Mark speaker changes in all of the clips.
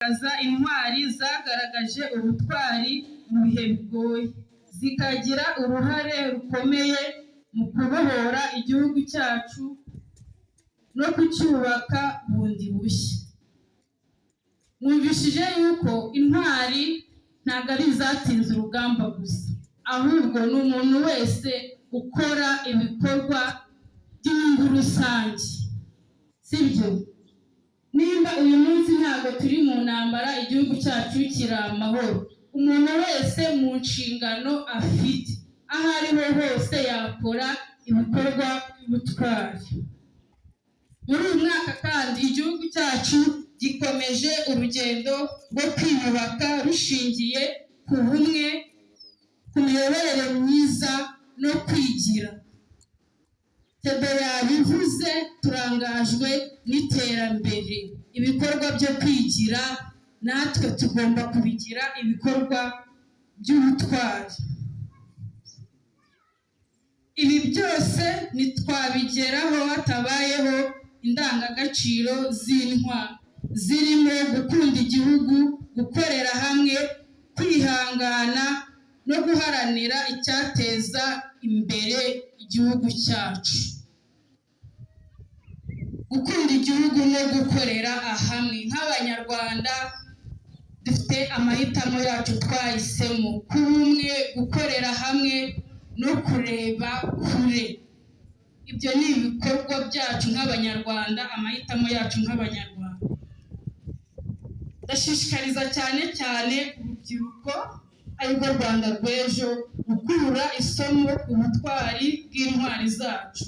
Speaker 1: intwari zagaragaje ubutwari mu bihe bigoye, zikagira uruhare rukomeye mu kubohora igihugu cyacu no kucyubaka bundi bushya. Mwumvishije yuko intwari ntabwo ari izatsinze urugamba gusa, ahubwo ni umuntu wese ukora ibikorwa by'inyungu rusange, sibyo? Nimba uyu munsi ntabwo turi mu ntambara, igihugu cyacu kiri amahoro, umuntu wese mu nshingano afite aho ariho hose yakora ibikorwa by'ubutwari. Muri uyu mwaka kandi igihugu cyacu gikomeje urugendo rwo kwiyubaka rushingiye ku bumwe, ku miyoborere myiza no kwigira. Tebe yabivuze, turangajwe n'iterambere. Ibikorwa byo kwigira natwe tugomba kubigira ibikorwa by'ubutwari. Ibi byose ntitwabigeraho hatabayeho indangagaciro z'intwari zirimo gukunda igihugu, gukorera hamwe, kwihangana no guharanira icyateza imbere igihugu cyacu. Gukunda igihugu no gukorera hamwe. Nk'Abanyarwanda dufite amahitamo yacu twahisemo, kuba umwe, gukorera hamwe no kureba kure. Ibyo ni ibikorwa byacu nk'Abanyarwanda, amahitamo yacu nk'Abanyarwanda. Ndashishikariza cyane cyane urubyiruko arirwo Rwanda rw'ejo gukura isomo ku butwari bw'intwari zacu.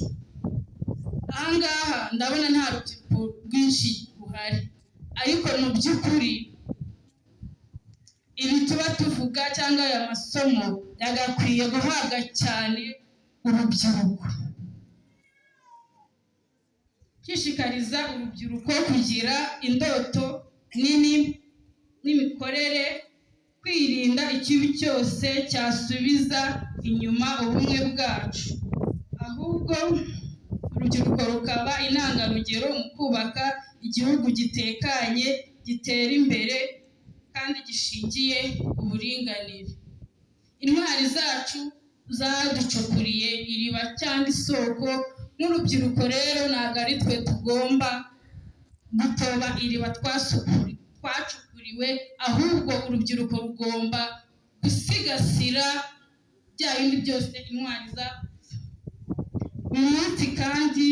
Speaker 1: Ahangaha ndabona nta rubyiruko rwinshi ruhari, ariko mu by'ukuri ibi tuba tuvuga cyangwa aya masomo yagakwiye guhabwa cyane urubyiruko. Nshishikariza urubyiruko kugira indoto nini n'imikorere, kwirinda ikibi cyose cyasubiza inyuma ubumwe bwacu, ahubwo urubyiruko rukaba intangarugero mu kubaka igihugu gitekanye, gitera imbere kandi gishingiye ku buringanire. Intwari zacu zaducukuriye iriba cyangwa isoko. Nk'urubyiruko rero ntabwo ari twe tugomba gutoba iriba twacukuriwe, ahubwo urubyiruko rugomba gusigasira bya bindi byose intwari zacu. Uyu munsi kandi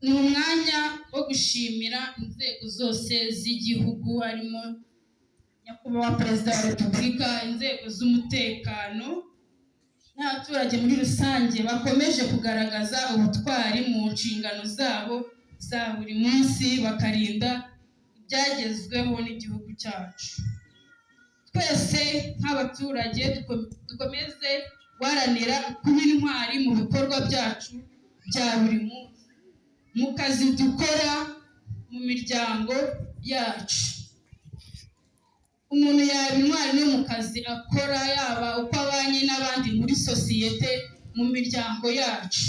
Speaker 1: ni umwanya wo gushimira inzego zose z'igihugu, harimo Nyakubahwa Perezida wa Repubulika, inzego z'umutekano n'abaturage muri rusange bakomeje kugaragaza ubutwari mu nshingano zabo za buri munsi, bakarinda ibyagezweho n'igihugu cyacu. Twese nk'abaturage dukomeze guharanira kuba intwari mu bikorwa byacu bya buri munsi, mu kazi dukora, mu miryango yacu. Umuntu yaba intwari no mu kazi akora, yaba uko abanye n'abandi muri sosiyete, mu miryango yacu.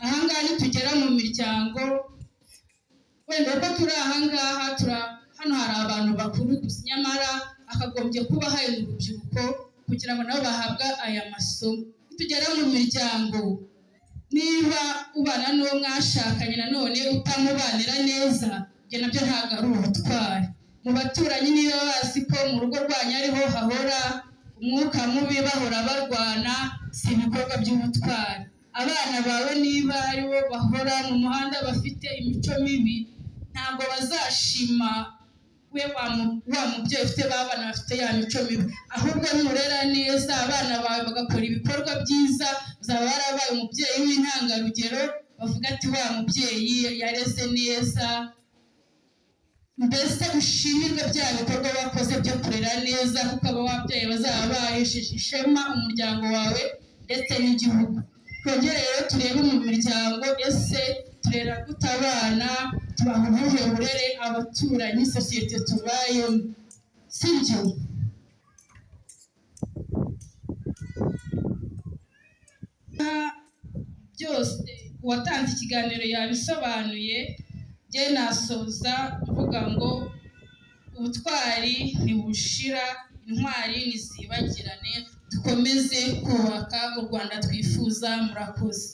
Speaker 1: Ahangaha nitugera mu miryango, wenda uko turi ahangaha, hano hari abantu bakuru gusa, nyamara akagombye kuba hari urubyiruko kugira ngo nabo bahabwa aya masomo. Nitugera mu miryango, niba ubana n'uwo mwashakanye nanone utamubanira neza, ibyo nabyo ntabwo ari ubutwari. Mu baturanyi niba bazi ko mu rugo rwanyu ariho hahora umwuka mubi, bahora barwana, si ibikorwa by'ubutwari. Abana bawe niba aribo bahora mu muhanda bafite imico mibi, ntabwo bazashima wa mubyeyi ufite babana bafite ya mico mibi. Ahubwo nurera neza abana bawe bagakora ibikorwa byiza, uzaba warabaye umubyeyi w'intangarugero, bavuga ati wa mubyeyi yareze neza. Mbese ushimirwe bya bikorwa wakoze byo kurera neza, kuko abo babyeyi bazaba bahesheje ishema umuryango wawe ndetse n'igihugu. Twongere rero turebe mu miryango, ese turera gute abana, tubaha ubuhe burere abaturanyi, sosiyete tubayemo, sibyo? Byose uwatanze ikiganiro yabisobanuye. njye nasoza mvuga ngo ubutwari ntibushira, intwari ntizibagirane, dukomeze kubaka u Rwanda twifuza. Murakoze.